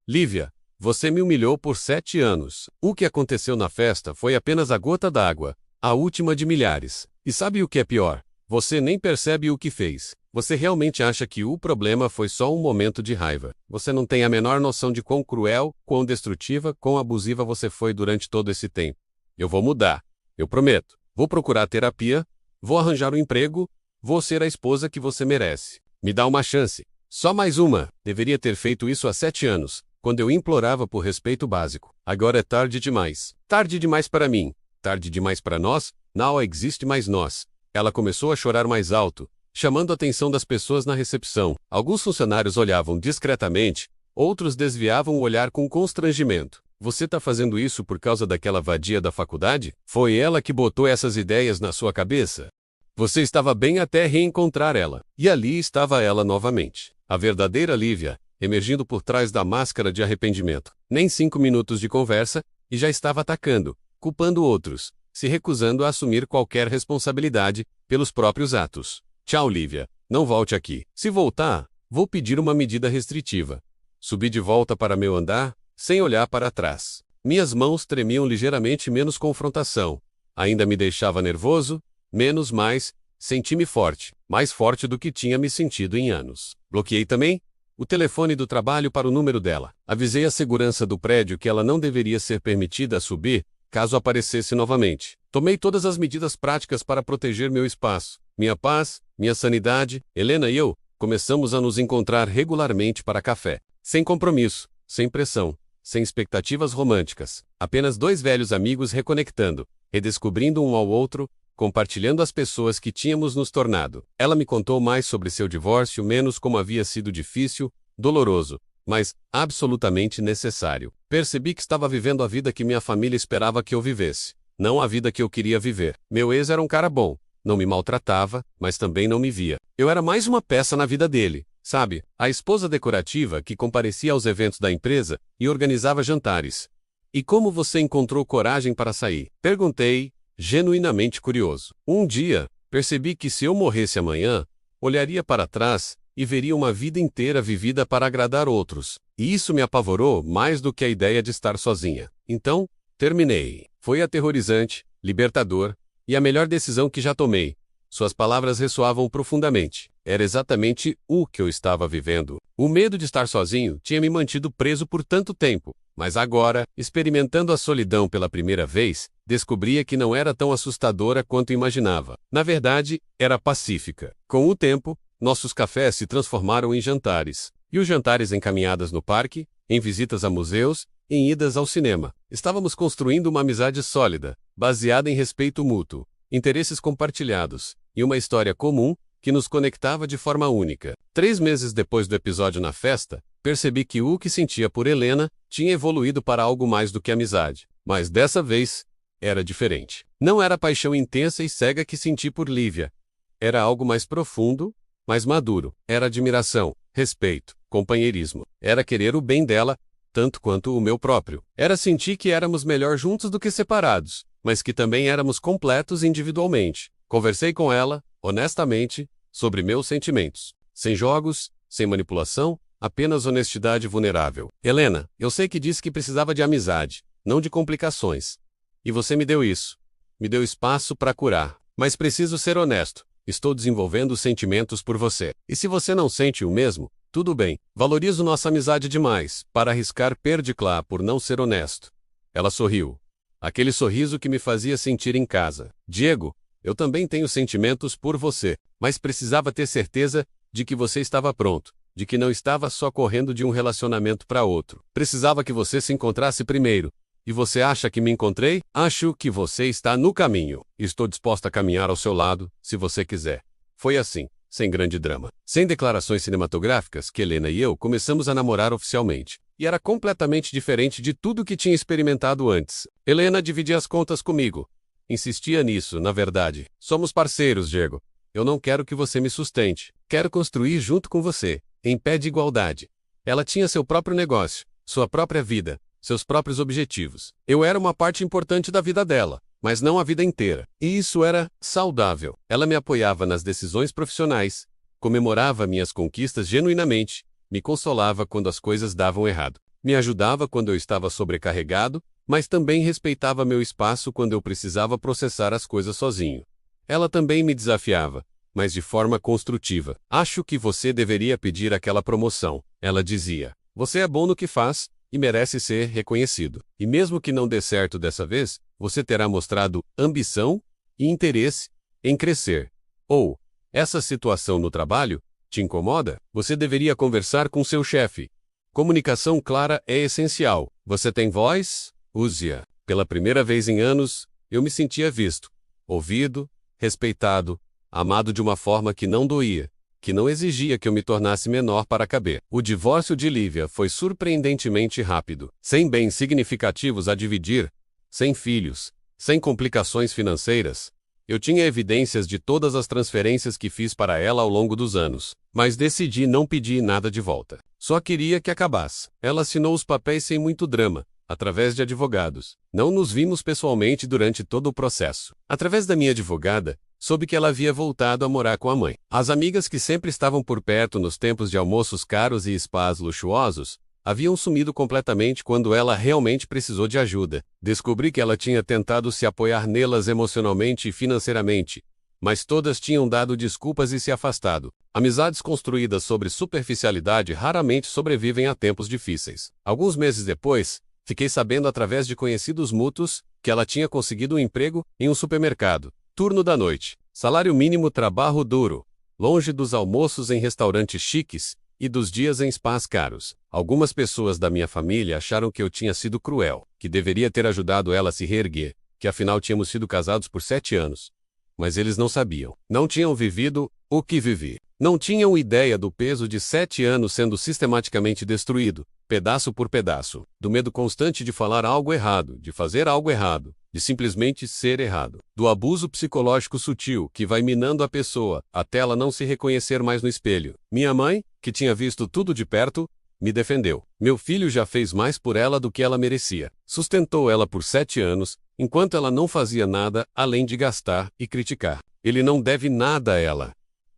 Lívia, você me humilhou por 7 anos. O que aconteceu na festa foi apenas a gota d'água, a última de milhares. E sabe o que é pior? Você nem percebe o que fez. Você realmente acha que o problema foi só um momento de raiva. Você não tem a menor noção de quão cruel, quão destrutiva, quão abusiva você foi durante todo esse tempo. Eu vou mudar. Eu prometo. Vou procurar terapia, vou arranjar um emprego, vou ser a esposa que você merece. Me dá uma chance. Só mais uma. Deveria ter feito isso há 7 anos, quando eu implorava por respeito básico. Agora é tarde demais. Tarde demais para mim. Tarde demais para nós. Não existe mais nós. Ela começou a chorar mais alto, chamando a atenção das pessoas na recepção. Alguns funcionários olhavam discretamente, outros desviavam o olhar com constrangimento. Você tá fazendo isso por causa daquela vadia da faculdade? Foi ela que botou essas ideias na sua cabeça? Você estava bem até reencontrar ela. E ali estava ela novamente. A verdadeira Lívia, emergindo por trás da máscara de arrependimento. Nem 5 minutos de conversa, e já estava atacando, culpando outros, se recusando a assumir qualquer responsabilidade pelos próprios atos. Tchau, Lívia. Não volte aqui. Se voltar, vou pedir uma medida restritiva. Subi de volta para meu andar, sem olhar para trás. Minhas mãos tremiam ligeiramente, menos confrontação. Ainda me deixava nervoso, menos mais, senti-me forte, mais forte do que tinha me sentido em anos. Bloqueei também o telefone do trabalho para o número dela. Avisei a segurança do prédio que ela não deveria ser permitida a subir, caso aparecesse novamente. Tomei todas as medidas práticas para proteger meu espaço, minha paz, minha sanidade. Helena e eu começamos a nos encontrar regularmente para café. Sem compromisso, sem pressão, sem expectativas românticas. Apenas 2 velhos amigos reconectando, redescobrindo um ao outro, compartilhando as pessoas que tínhamos nos tornado. Ela me contou mais sobre seu divórcio, menos como havia sido difícil, doloroso, mas absolutamente necessário. Percebi que estava vivendo a vida que minha família esperava que eu vivesse, não a vida que eu queria viver. Meu ex era um cara bom, não me maltratava, mas também não me via. Eu era mais uma peça na vida dele, sabe? A esposa decorativa que comparecia aos eventos da empresa e organizava jantares. E como você encontrou coragem para sair? Perguntei, genuinamente curioso. Um dia, percebi que se eu morresse amanhã, olharia para trás e veria uma vida inteira vivida para agradar outros. E isso me apavorou mais do que a ideia de estar sozinha. Então, terminei. Foi aterrorizante, libertador, e a melhor decisão que já tomei. Suas palavras ressoavam profundamente. Era exatamente o que eu estava vivendo. O medo de estar sozinho tinha me mantido preso por tanto tempo. Mas agora, experimentando a solidão pela primeira vez, descobria que não era tão assustadora quanto imaginava. Na verdade, era pacífica. Com o tempo, nossos cafés se transformaram em jantares. E os jantares em caminhadas no parque, em visitas a museus, em idas ao cinema. Estávamos construindo uma amizade sólida, baseada em respeito mútuo, interesses compartilhados, e uma história comum que nos conectava de forma única. 3 meses depois do episódio na festa, percebi que o que sentia por Helena tinha evoluído para algo mais do que amizade. Mas dessa vez, era diferente. Não era a paixão intensa e cega que senti por Lívia. Era algo mais profundo, mais maduro. Era admiração, respeito, companheirismo. Era querer o bem dela, tanto quanto o meu próprio. Era sentir que éramos melhor juntos do que separados, mas que também éramos completos individualmente. Conversei com ela, honestamente, sobre meus sentimentos. Sem jogos, sem manipulação, apenas honestidade vulnerável. Helena, eu sei que disse que precisava de amizade, não de complicações. E você me deu isso. Me deu espaço para curar. Mas preciso ser honesto. Estou desenvolvendo sentimentos por você. E se você não sente o mesmo, tudo bem. Valorizo nossa amizade demais para arriscar perder-la por não ser honesto. Ela sorriu. Aquele sorriso que me fazia sentir em casa. Diego, eu também tenho sentimentos por você, mas precisava ter certeza de que você estava pronto, de que não estava só correndo de um relacionamento para outro. Precisava que você se encontrasse primeiro. E você acha que me encontrei? Acho que você está no caminho. Estou disposta a caminhar ao seu lado, se você quiser. Foi assim, sem grande drama, sem declarações cinematográficas, que Helena e eu começamos a namorar oficialmente. E era completamente diferente de tudo que tinha experimentado antes. Helena dividia as contas comigo. Insistia nisso, na verdade. Somos parceiros, Diego. Eu não quero que você me sustente. Quero construir junto com você, em pé de igualdade. Ela tinha seu próprio negócio, sua própria vida, seus próprios objetivos. Eu era uma parte importante da vida dela, mas não a vida inteira. E isso era saudável. Ela me apoiava nas decisões profissionais, comemorava minhas conquistas genuinamente, me consolava quando as coisas davam errado. Me ajudava quando eu estava sobrecarregado, mas também respeitava meu espaço quando eu precisava processar as coisas sozinho. Ela também me desafiava, mas de forma construtiva. Acho que você deveria pedir aquela promoção, ela dizia. Você é bom no que faz e merece ser reconhecido. E mesmo que não dê certo dessa vez, você terá mostrado ambição e interesse em crescer. Ou, essa situação no trabalho te incomoda? Você deveria conversar com seu chefe. Comunicação clara é essencial. Você tem voz? Use-a. Pela primeira vez em anos, eu me sentia visto, ouvido, respeitado, amado de uma forma que não doía, que não exigia que eu me tornasse menor para caber. O divórcio de Lívia foi surpreendentemente rápido. Sem bens significativos a dividir, sem filhos, sem complicações financeiras. Eu tinha evidências de todas as transferências que fiz para ela ao longo dos anos, mas decidi não pedir nada de volta. Só queria que acabasse. Ela assinou os papéis sem muito drama, através de advogados. Não nos vimos pessoalmente durante todo o processo. Através da minha advogada, soube que ela havia voltado a morar com a mãe. As amigas que sempre estavam por perto nos tempos de almoços caros e spas luxuosos, haviam sumido completamente quando ela realmente precisou de ajuda. Descobri que ela tinha tentado se apoiar nelas emocionalmente e financeiramente, mas todas tinham dado desculpas e se afastado. Amizades construídas sobre superficialidade raramente sobrevivem a tempos difíceis. Alguns meses depois, fiquei sabendo através de conhecidos mútuos que ela tinha conseguido um emprego em um supermercado. Turno da noite, salário mínimo, trabalho duro, longe dos almoços em restaurantes chiques e dos dias em spas caros. Algumas pessoas da minha família acharam que eu tinha sido cruel, que deveria ter ajudado ela a se reerguer, que afinal tínhamos sido casados por 7 anos. Mas eles não sabiam. Não tinham vivido o que vivi. Não tinham ideia do peso de 7 anos sendo sistematicamente destruído, pedaço por pedaço, do medo constante de falar algo errado, de fazer algo errado, de simplesmente ser errado, do abuso psicológico sutil que vai minando a pessoa até ela não se reconhecer mais no espelho. Minha mãe, que tinha visto tudo de perto, me defendeu. Meu filho já fez mais por ela do que ela merecia. Sustentou ela por 7 anos, enquanto ela não fazia nada além de gastar e criticar. Ele não deve nada a ela.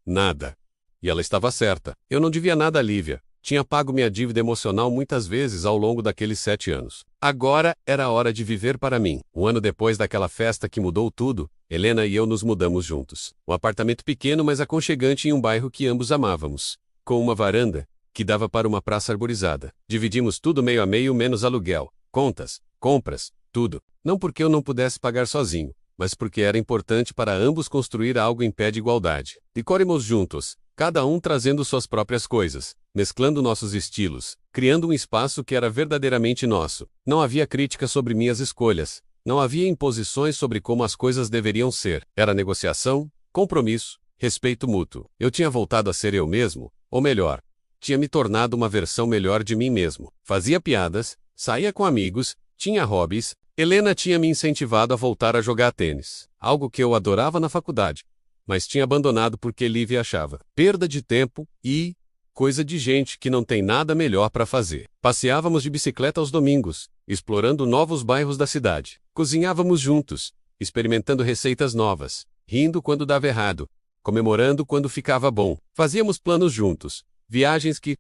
Nada. E ela estava certa. Eu não devia nada a Lívia. Tinha pago minha dívida emocional muitas vezes ao longo daqueles 7 anos. Agora era a hora de viver para mim. Um ano depois daquela festa que mudou tudo, Helena e eu nos mudamos juntos. Um apartamento pequeno, mas aconchegante em um bairro que ambos amávamos. Com uma varanda que dava para uma praça arborizada. Dividimos tudo meio a meio, menos aluguel, contas, compras, tudo. Não porque eu não pudesse pagar sozinho, mas porque era importante para ambos construir algo em pé de igualdade. Decoremos juntos, cada um trazendo suas próprias coisas, mesclando nossos estilos, criando um espaço que era verdadeiramente nosso. Não havia crítica sobre minhas escolhas, não havia imposições sobre como as coisas deveriam ser. Era negociação, compromisso, respeito mútuo. Eu tinha voltado a ser eu mesmo, ou melhor, tinha me tornado uma versão melhor de mim mesmo. Fazia piadas, saía com amigos, tinha hobbies. Helena tinha me incentivado a voltar a jogar tênis, algo que eu adorava na faculdade, mas tinha abandonado porque Lívia achava perda de tempo e coisa de gente que não tem nada melhor para fazer. Passeávamos de bicicleta aos domingos, explorando novos bairros da cidade. Cozinhávamos juntos, experimentando receitas novas, rindo quando dava errado, comemorando quando ficava bom. Fazíamos planos juntos, viagens que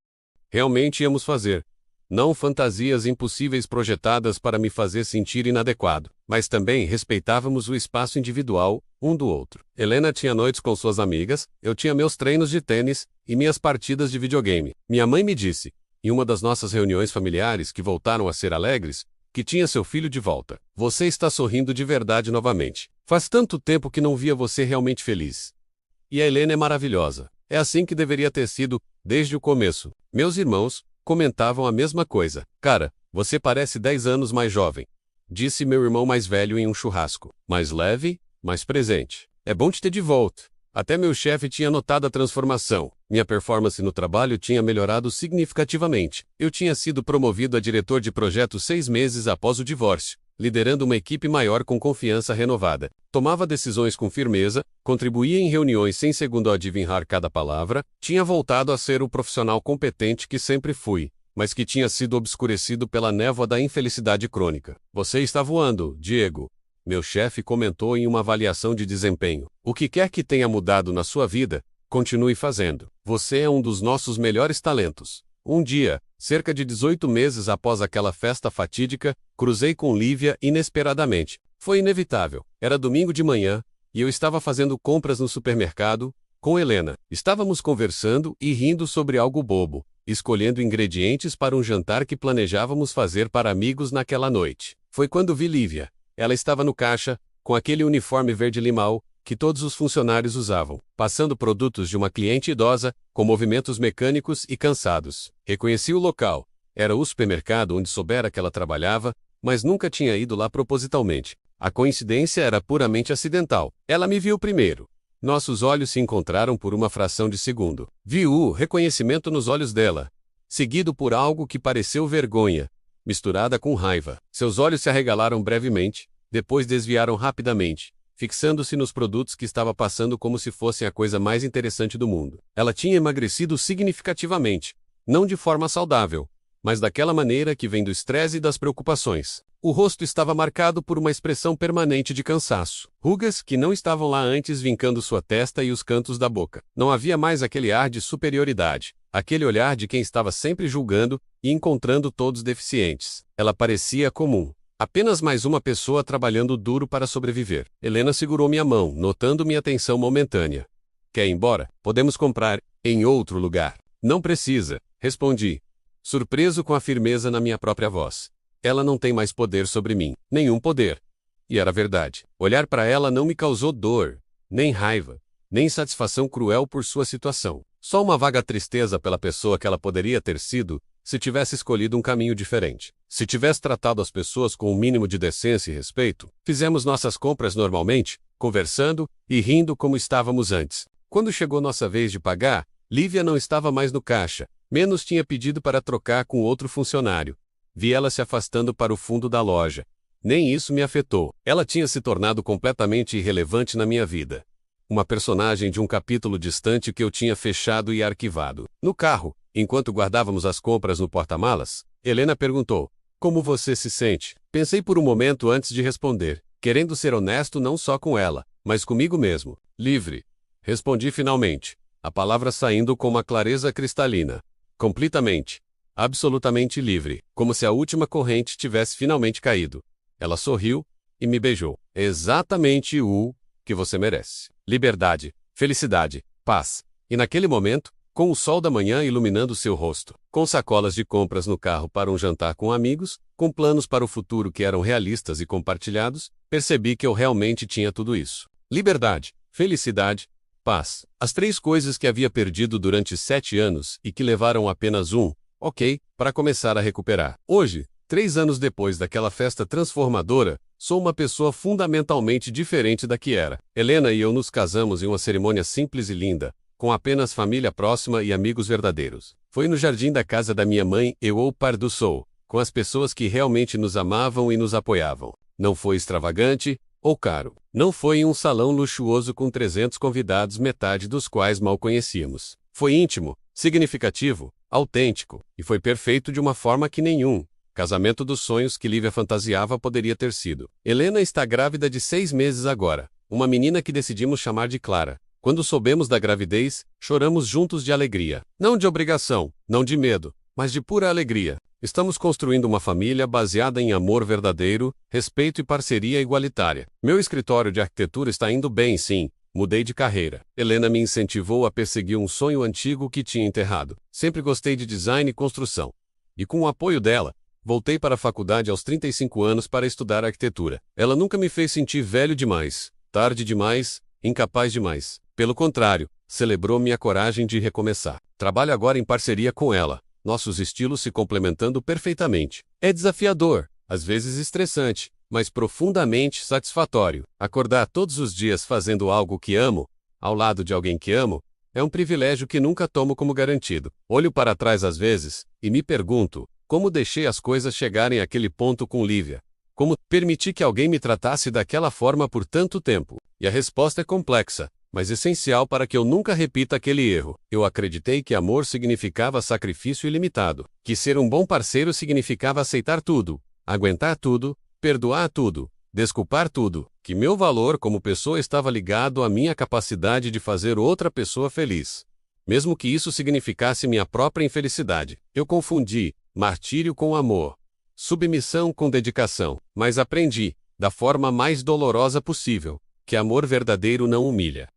realmente íamos fazer. Não fantasias impossíveis projetadas para me fazer sentir inadequado, mas também respeitávamos o espaço individual, um do outro. Helena tinha noites com suas amigas, eu tinha meus treinos de tênis e minhas partidas de videogame. Minha mãe me disse, em uma das nossas reuniões familiares que voltaram a ser alegres, que tinha seu filho de volta. Você está sorrindo de verdade novamente. Faz tanto tempo que não via você realmente feliz. E a Helena é maravilhosa. É assim que deveria ter sido, desde o começo. Meus irmãos comentavam a mesma coisa. Cara, você parece 10 anos mais jovem. disse meu irmão mais velho em um churrasco. Mais leve, mais presente. É bom te ter de volta. Até meu chefe tinha notado a transformação. Minha performance no trabalho tinha melhorado significativamente. Eu tinha sido promovido a diretor de projeto 6 meses após o divórcio, liderando uma equipe maior com confiança renovada. Tomava decisões com firmeza, contribuía em reuniões sem segundo adivinhar cada palavra, tinha voltado a ser o profissional competente que sempre fui, mas que tinha sido obscurecido pela névoa da infelicidade crônica. Você está voando, Diego. Meu chefe comentou em uma avaliação de desempenho. O que quer que tenha mudado na sua vida, continue fazendo. Você é um dos nossos melhores talentos. Um dia, cerca de 18 meses após aquela festa fatídica, cruzei com Lívia inesperadamente. Foi inevitável. Era domingo de manhã, e eu estava fazendo compras no supermercado, com Helena. Estávamos conversando e rindo sobre algo bobo, escolhendo ingredientes para um jantar que planejávamos fazer para amigos naquela noite. Foi quando vi Lívia. Ela estava no caixa, com aquele uniforme verde-limão que todos os funcionários usavam, passando produtos de uma cliente idosa, com movimentos mecânicos e cansados. Reconheci o local. Era o supermercado onde soubera que ela trabalhava, mas nunca tinha ido lá propositalmente. A coincidência era puramente acidental. Ela me viu primeiro. Nossos olhos se encontraram por uma fração de segundo. Vi o reconhecimento nos olhos dela, seguido por algo que pareceu vergonha, misturada com raiva. Seus olhos se arregalaram brevemente, depois desviaram rapidamente, fixando-se nos produtos que estava passando como se fossem a coisa mais interessante do mundo. Ela tinha emagrecido significativamente, não de forma saudável, mas daquela maneira que vem do estresse e das preocupações. O rosto estava marcado por uma expressão permanente de cansaço. Rugas que não estavam lá antes vincando sua testa e os cantos da boca. Não havia mais aquele ar de superioridade, aquele olhar de quem estava sempre julgando e encontrando todos deficientes. Ela parecia comum. Apenas mais uma pessoa trabalhando duro para sobreviver. Helena segurou minha mão, notando minha atenção momentânea. Quer ir embora? Podemos comprar em outro lugar. Não precisa, respondi, surpreso com a firmeza na minha própria voz. Ela não tem mais poder sobre mim. Nenhum poder. E era verdade. Olhar para ela não me causou dor, nem raiva, nem satisfação cruel por sua situação. Só uma vaga tristeza pela pessoa que ela poderia ter sido se tivesse escolhido um caminho diferente. Se tivesse tratado as pessoas com um mínimo de decência e respeito, fizemos nossas compras normalmente, conversando e rindo como estávamos antes. Quando chegou nossa vez de pagar, Lívia não estava mais no caixa, menos tinha pedido para trocar com outro funcionário. Vi ela se afastando para o fundo da loja. Nem isso me afetou. Ela tinha se tornado completamente irrelevante na minha vida. Uma personagem de um capítulo distante que eu tinha fechado e arquivado. No carro, enquanto guardávamos as compras no porta-malas, Helena perguntou: "Como você se sente?" Pensei por um momento antes de responder, querendo ser honesto não só com ela, mas comigo mesmo. "Livre", respondi finalmente, a palavra saindo com uma clareza cristalina. Completamente, absolutamente livre, como se a última corrente tivesse finalmente caído. Ela sorriu e me beijou. Exatamente o que você merece. Liberdade, felicidade, paz. E naquele momento, com o sol da manhã iluminando seu rosto, com sacolas de compras no carro para um jantar com amigos, com planos para o futuro que eram realistas e compartilhados, percebi que eu realmente tinha tudo isso. Liberdade, felicidade, paz. As 3 coisas que havia perdido durante 7 anos e que levaram apenas para começar a recuperar. Hoje, 3 anos depois daquela festa transformadora, sou uma pessoa fundamentalmente diferente da que era. Helena e eu nos casamos em uma cerimônia simples e linda, com apenas família próxima e amigos verdadeiros. Foi no jardim da casa da minha mãe ou Par do Sol, com as pessoas que realmente nos amavam e nos apoiavam. Não foi extravagante ou caro. Não foi em um salão luxuoso com 300 convidados, metade dos quais mal conhecíamos. Foi íntimo, significativo, autêntico, e foi perfeito de uma forma que nenhum casamento dos sonhos que Lívia fantasiava poderia ter sido. Helena está grávida de 6 meses agora, uma menina que decidimos chamar de Clara. Quando soubemos da gravidez, choramos juntos de alegria. Não de obrigação, não de medo, mas de pura alegria. Estamos construindo uma família baseada em amor verdadeiro, respeito e parceria igualitária. Meu escritório de arquitetura está indo bem, sim. Mudei de carreira. Helena me incentivou a perseguir um sonho antigo que tinha enterrado. Sempre gostei de design e construção. E com o apoio dela, voltei para a faculdade aos 35 anos para estudar arquitetura. Ela nunca me fez sentir velho demais, tarde demais, incapaz demais. Pelo contrário, celebrou minha coragem de recomeçar. Trabalho agora em parceria com ela, nossos estilos se complementando perfeitamente. É desafiador, às vezes estressante, mas profundamente satisfatório. Acordar todos os dias fazendo algo que amo, ao lado de alguém que amo, é um privilégio que nunca tomo como garantido. Olho para trás às vezes e me pergunto, como deixei as coisas chegarem àquele ponto com Lívia? Como permiti que alguém me tratasse daquela forma por tanto tempo? E a resposta é complexa, mas essencial para que eu nunca repita aquele erro. Eu acreditei que amor significava sacrifício ilimitado, que ser um bom parceiro significava aceitar tudo, aguentar tudo, perdoar tudo, desculpar tudo, que meu valor como pessoa estava ligado à minha capacidade de fazer outra pessoa feliz, mesmo que isso significasse minha própria infelicidade. Eu confundi martírio com amor, submissão com dedicação, mas aprendi, da forma mais dolorosa possível, que amor verdadeiro não humilha.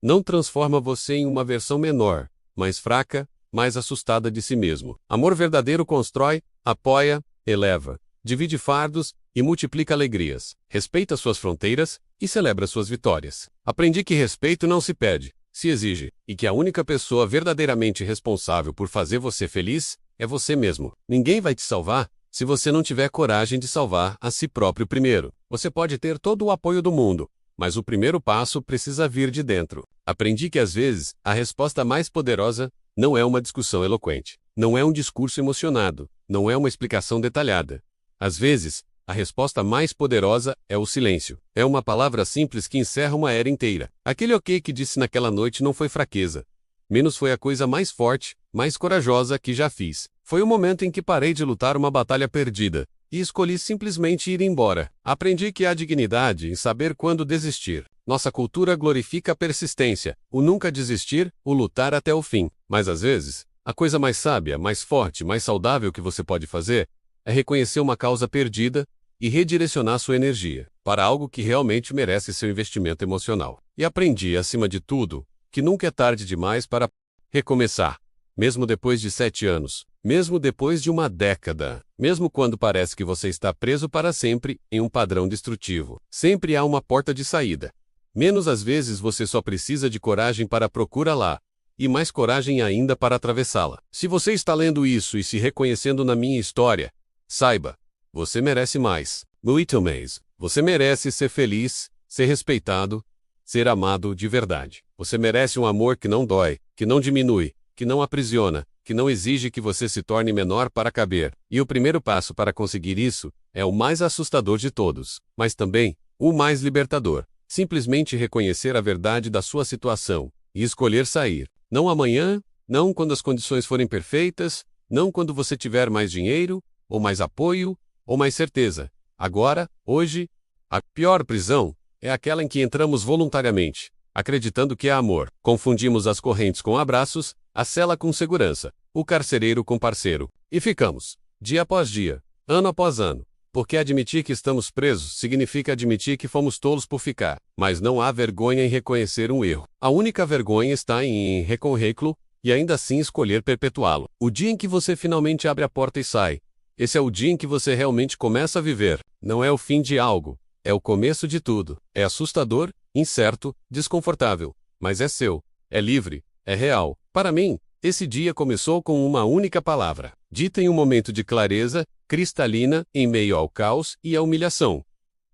Não transforma você em uma versão menor, mais fraca, mais assustada de si mesmo. Amor verdadeiro constrói, apoia, eleva, divide fardos e multiplica alegrias, respeita suas fronteiras e celebra suas vitórias. Aprendi que respeito não se pede, se exige, e que a única pessoa verdadeiramente responsável por fazer você feliz é você mesmo. Ninguém vai te salvar se você não tiver coragem de salvar a si próprio primeiro. Você pode ter todo o apoio do mundo, mas o primeiro passo precisa vir de dentro. Aprendi que às vezes, a resposta mais poderosa não é uma discussão eloquente, não é um discurso emocionado, não é uma explicação detalhada. Às vezes, a resposta mais poderosa é o silêncio. É uma palavra simples que encerra uma era inteira. Aquele ok que disse naquela noite não foi fraqueza. Menos foi a coisa mais forte, mais corajosa que já fiz. Foi o momento em que parei de lutar uma batalha perdida e escolhi simplesmente ir embora. Aprendi que há dignidade em saber quando desistir. Nossa cultura glorifica a persistência, o nunca desistir, o lutar até o fim. Mas às vezes, a coisa mais sábia, mais forte, mais saudável que você pode fazer é reconhecer uma causa perdida e redirecionar sua energia para algo que realmente merece seu investimento emocional. E aprendi, acima de tudo, que nunca é tarde demais para recomeçar. Mesmo depois de 7 anos, mesmo depois de uma década, mesmo quando parece que você está preso para sempre em um padrão destrutivo, sempre há uma porta de saída. Menos às vezes você só precisa de coragem para procurá-la, e mais coragem ainda para atravessá-la. Se você está lendo isso e se reconhecendo na minha história, saiba, você merece mais. Muito mais. Você merece ser feliz, ser respeitado, ser amado de verdade. Você merece um amor que não dói, que não diminui, que não aprisiona, que não exige que você se torne menor para caber. E o primeiro passo para conseguir isso é o mais assustador de todos, mas também o mais libertador. Simplesmente reconhecer a verdade da sua situação e escolher sair. Não amanhã, não quando as condições forem perfeitas, não quando você tiver mais dinheiro, ou mais apoio, ou mais certeza. Agora, hoje, a pior prisão é aquela em que entramos voluntariamente, acreditando que é amor. Confundimos as correntes com abraços, a cela com segurança, o carcereiro com parceiro. E ficamos, dia após dia, ano após ano. Porque admitir que estamos presos significa admitir que fomos tolos por ficar. Mas não há vergonha em reconhecer um erro. A única vergonha está em reconhecê-lo e ainda assim escolher perpetuá-lo. O dia em que você finalmente abre a porta e sai, esse é o dia em que você realmente começa a viver. Não é o fim de algo, é o começo de tudo. É assustador, incerto, desconfortável, mas é seu, é livre, é real. Para mim, esse dia começou com uma única palavra, dita em um momento de clareza, cristalina, em meio ao caos e à humilhação.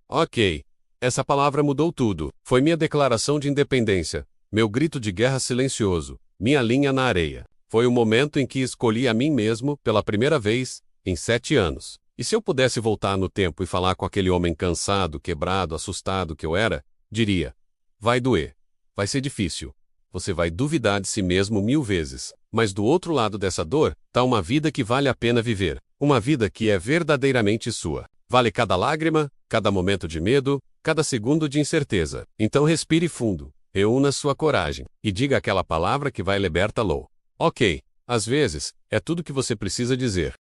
Ok. Essa palavra mudou tudo. Foi minha declaração de independência, meu grito de guerra silencioso, minha linha na areia. Foi o momento em que escolhi a mim mesmo pela primeira vez em 7 anos. E se eu pudesse voltar no tempo e falar com aquele homem cansado, quebrado, assustado que eu era, diria: vai doer. Vai ser difícil. Você vai duvidar de si mesmo 1000 vezes. Mas do outro lado dessa dor, está uma vida que vale a pena viver. Uma vida que é verdadeiramente sua. Vale cada lágrima, cada momento de medo, cada segundo de incerteza. Então respire fundo, reúna sua coragem e diga aquela palavra que vai libertá-lo. Ok. Às vezes, é tudo que você precisa dizer.